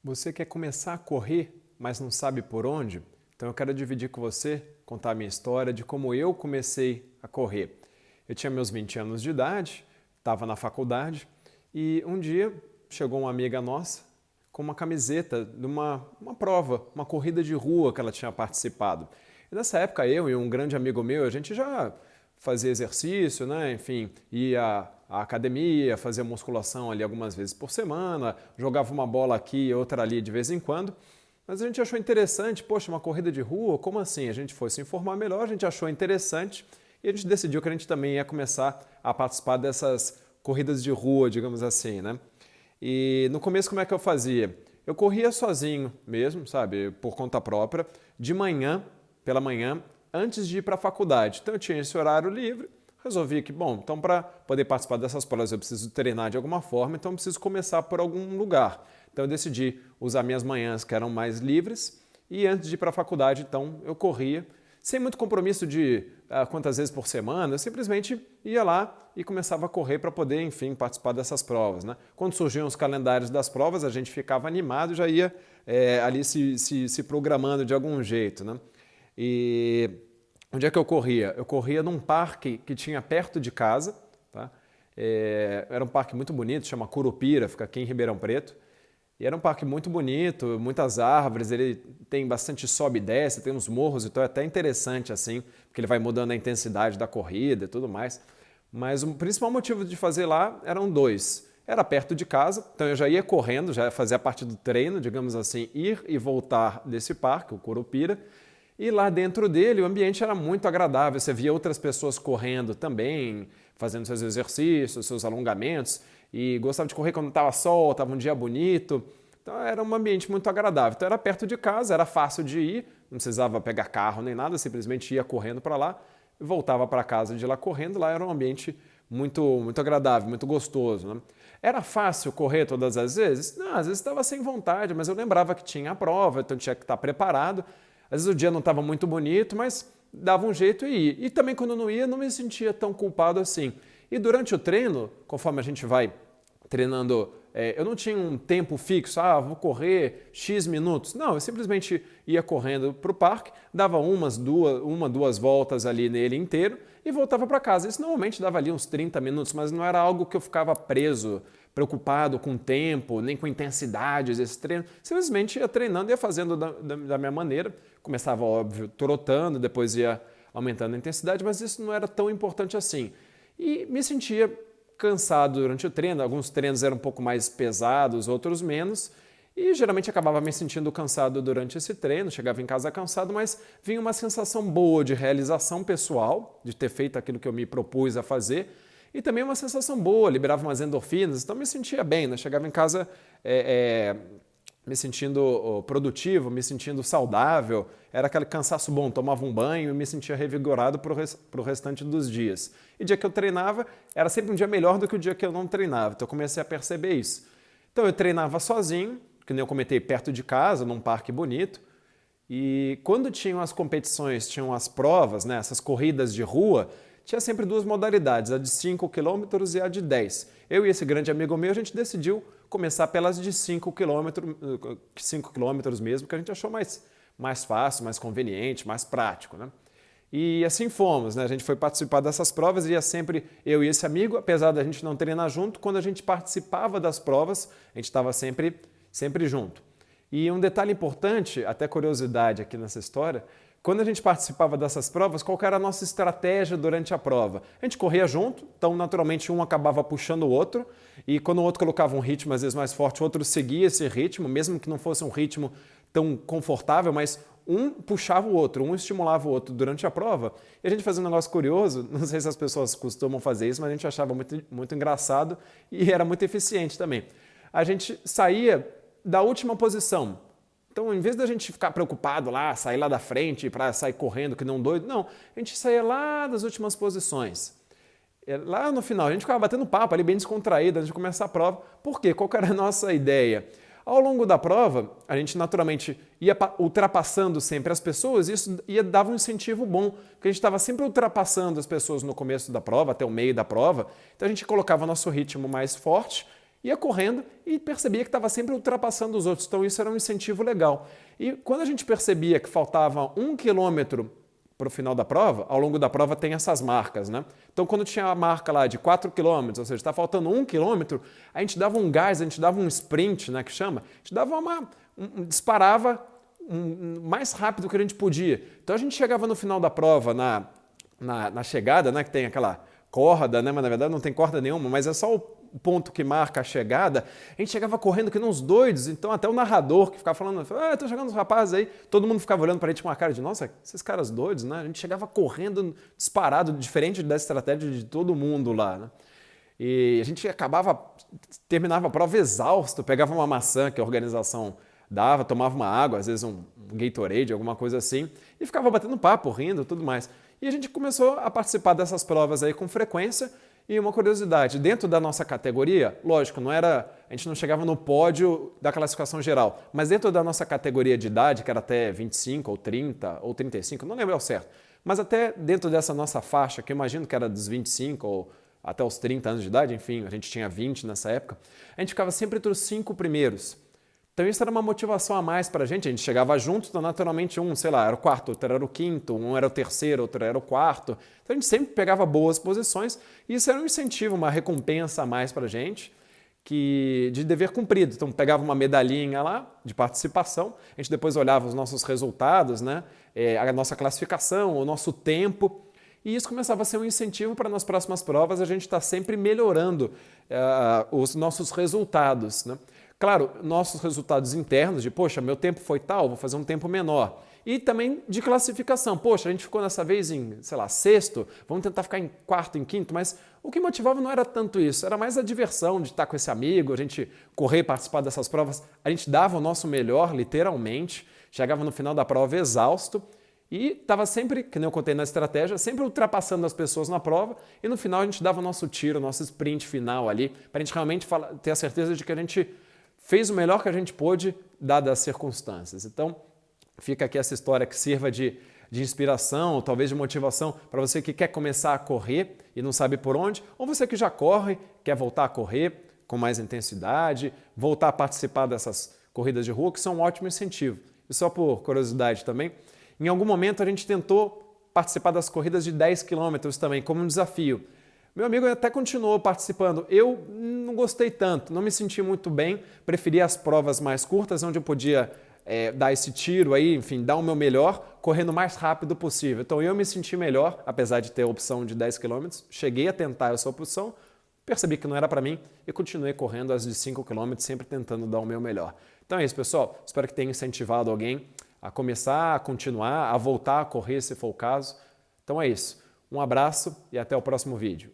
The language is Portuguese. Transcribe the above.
Você quer começar a correr, mas não sabe por onde? Então eu quero dividir com você, contar a minha história de como eu comecei a correr. Eu tinha meus 20 anos de idade, estava na faculdade e um dia chegou uma amiga nossa com uma camiseta de uma prova, uma corrida de rua que ela tinha participado. E nessa época eu e um grande amigo meu, a gente já fazia exercício, né? Enfim, ia à academia, fazia musculação ali algumas vezes por semana, jogava uma bola aqui e outra ali de vez em quando. Mas a gente achou interessante, poxa, uma corrida de rua, como assim? A gente foi se informar melhor, a gente achou interessante e a gente decidiu que a gente também ia começar a participar dessas corridas de rua, digamos assim, né? E no começo como é que eu fazia? Eu corria sozinho mesmo, sabe, por conta própria, de manhã, pela manhã, antes de ir para a faculdade. Então eu tinha esse horário livre, resolvi que, bom, então para poder participar dessas provas eu preciso treinar de alguma forma, então eu preciso começar por algum lugar. Então eu decidi usar minhas manhãs que eram mais livres e antes de ir para a faculdade, então eu corria, sem muito compromisso de quantas vezes por semana, eu simplesmente ia lá e começava a correr para poder, enfim, participar dessas provas, né? Quando surgiam os calendários das provas, a gente ficava animado e já ia ali se programando de algum jeito, né? E onde é que eu corria? Eu corria num parque que tinha perto de casa, tá? Era um parque muito bonito, chama Curupira, fica aqui em Ribeirão Preto. E era um parque muito bonito, muitas árvores, ele tem bastante sobe e desce, tem uns morros, então é até interessante assim, porque ele vai mudando a intensidade da corrida e tudo mais. Mas o principal motivo de fazer lá eram dois. Era perto de casa, então eu já ia correndo, já fazia parte do treino, digamos assim, ir e voltar desse parque, o Curupira. E lá dentro dele o ambiente era muito agradável, você via outras pessoas correndo também, fazendo seus exercícios, seus alongamentos, e gostava de correr quando estava sol, estava um dia bonito. Então era um ambiente muito agradável. Então era perto de casa, era fácil de ir, não precisava pegar carro nem nada, simplesmente ia correndo para lá e voltava para casa de lá correndo. Lá era um ambiente muito agradável, muito gostoso, né? Era fácil correr todas as vezes? Não, às vezes estava sem vontade, mas eu lembrava que tinha a prova, então tinha que estar preparado. Às vezes o dia não estava muito bonito, mas dava um jeito e ia. E também quando não ia, não me sentia tão culpado assim. E durante o treino, conforme a gente vai treinando, eu não tinha um tempo fixo, vou correr X minutos. Não, eu simplesmente ia correndo para o parque, dava duas voltas ali nele inteiro e voltava para casa. Isso normalmente dava ali uns 30 minutos, mas não era algo que eu ficava preso, preocupado com o tempo, nem com intensidades desse treino. Simplesmente ia treinando, ia fazendo da minha maneira. Começava, óbvio, trotando, depois ia aumentando a intensidade, mas isso não era tão importante assim. E me sentia cansado durante o treino, alguns treinos eram um pouco mais pesados, outros menos, e geralmente acabava me sentindo cansado durante esse treino, chegava em casa cansado, mas vinha uma sensação boa de realização pessoal, de ter feito aquilo que eu me propus a fazer, e também uma sensação boa, liberava umas endorfinas, então me sentia bem, né? Chegava em casa me sentindo produtivo, me sentindo saudável, era aquele cansaço bom, tomava um banho e me sentia revigorado para o restante dos dias. E o dia que eu treinava era sempre um dia melhor do que o dia que eu não treinava, então eu comecei a perceber isso. Então eu treinava sozinho, que nem eu comentei, perto de casa, num parque bonito, e quando tinham as competições, tinham as provas, né, essas corridas de rua, tinha sempre duas modalidades, a de 5 quilômetros e a de 10. Eu e esse grande amigo meu, a gente decidiu começar pelas de 5 quilômetros mesmo, que a gente achou mais fácil, mais conveniente, mais prático, né? E assim fomos, né? A gente foi participar dessas provas e ia sempre eu e esse amigo, apesar da gente não treinar junto, quando a gente participava das provas, a gente estava sempre junto. E um detalhe importante, até curiosidade aqui nessa história, quando a gente participava dessas provas, qual era a nossa estratégia durante a prova? A gente corria junto, então naturalmente um acabava puxando o outro, e quando o outro colocava um ritmo às vezes mais forte, o outro seguia esse ritmo, mesmo que não fosse um ritmo tão confortável, mas um puxava o outro, um estimulava o outro durante a prova. E a gente fazia um negócio curioso, não sei se as pessoas costumam fazer isso, mas a gente achava muito engraçado e era muito eficiente também. A gente saía da última posição. Então, em vez da gente ficar preocupado lá, sair lá da frente para sair correndo que não doido, não, a gente saía lá das últimas posições. Lá no final, a gente ficava batendo papo ali, bem descontraído, antes de começar a prova. Por quê? Qual que era a nossa ideia? Ao longo da prova, a gente naturalmente ia ultrapassando sempre as pessoas e isso dava um incentivo bom, porque a gente estava sempre ultrapassando as pessoas no começo da prova, até o meio da prova, então a gente colocava nosso ritmo mais forte Ia correndo e percebia que estava sempre ultrapassando os outros, então isso era um incentivo legal. E quando a gente percebia que faltava 1 quilômetro para o final da prova, ao longo da prova tem essas marcas, né? Então quando tinha a marca lá de 4 quilômetros, ou seja, está faltando 1 quilômetro, a gente dava um gás, a gente dava um sprint, né, que chama, a gente dava disparava mais rápido que a gente podia. Então a gente chegava no final da prova, na chegada, né, que tem aquela corda, né, mas na verdade não tem corda nenhuma, mas é só o ponto que marca a chegada, a gente chegava correndo que nem uns doidos, então até o narrador que ficava falando, tô chegando os rapazes aí, todo mundo ficava olhando pra gente com uma cara de, nossa, esses caras doidos, né? A gente chegava correndo disparado, diferente da estratégia de todo mundo lá, né? E a gente terminava a prova exausto, pegava uma maçã que a organização dava, tomava uma água, às vezes um Gatorade, alguma coisa assim, e ficava batendo papo, rindo e tudo mais. E a gente começou a participar dessas provas aí com frequência. E uma curiosidade, dentro da nossa categoria, lógico, a gente não chegava no pódio da classificação geral, mas dentro da nossa categoria de idade, que era até 25 ou 30 ou 35, não lembro ao certo, mas até dentro dessa nossa faixa, que eu imagino que era dos 25 ou até os 30 anos de idade, enfim, a gente tinha 20 nessa época, a gente ficava sempre entre os 5 primeiros. Então isso era uma motivação a mais para a gente chegava junto, então naturalmente sei lá, era o quarto, outro era o quinto, um era o terceiro, outro era o quarto. Então a gente sempre pegava boas posições e isso era um incentivo, uma recompensa a mais para a gente, de dever cumprido. Então pegava uma medalhinha lá de participação, a gente depois olhava os nossos resultados, né, a nossa classificação, o nosso tempo, e isso começava a ser um incentivo para nas próximas provas a gente estar sempre melhorando os nossos resultados, né? Claro, nossos resultados internos de, poxa, meu tempo foi tal, vou fazer um tempo menor. E também de classificação. Poxa, a gente ficou dessa vez em, sei lá, sexto, vamos tentar ficar em quarto, em quinto, mas o que motivava não era tanto isso, era mais a diversão de estar com esse amigo, a gente correr, participar dessas provas. A gente dava o nosso melhor, literalmente, chegava no final da prova exausto e estava sempre, que nem eu contei na estratégia, sempre ultrapassando as pessoas na prova e no final a gente dava o nosso tiro, o nosso sprint final ali, para a gente realmente ter a certeza de que a gente fez o melhor que a gente pôde, dadas as circunstâncias. Então, fica aqui essa história que sirva de inspiração, ou talvez de motivação para você que quer começar a correr e não sabe por onde, ou você que já corre, quer voltar a correr com mais intensidade, voltar a participar dessas corridas de rua, que são um ótimo incentivo. E só por curiosidade também, em algum momento a gente tentou participar das corridas de 10 quilômetros também, como um desafio. Meu amigo até continuou participando. Eu não gostei tanto, não me senti muito bem, preferi as provas mais curtas, onde eu podia dar esse tiro aí, enfim, dar o meu melhor, correndo o mais rápido possível. Então eu me senti melhor, apesar de ter a opção de 10 km, cheguei a tentar essa opção, percebi que não era para mim e continuei correndo as de 5 km, sempre tentando dar o meu melhor. Então é isso, pessoal. Espero que tenha incentivado alguém a começar, a continuar, a voltar a correr, se for o caso. Então é isso. Um abraço e até o próximo vídeo.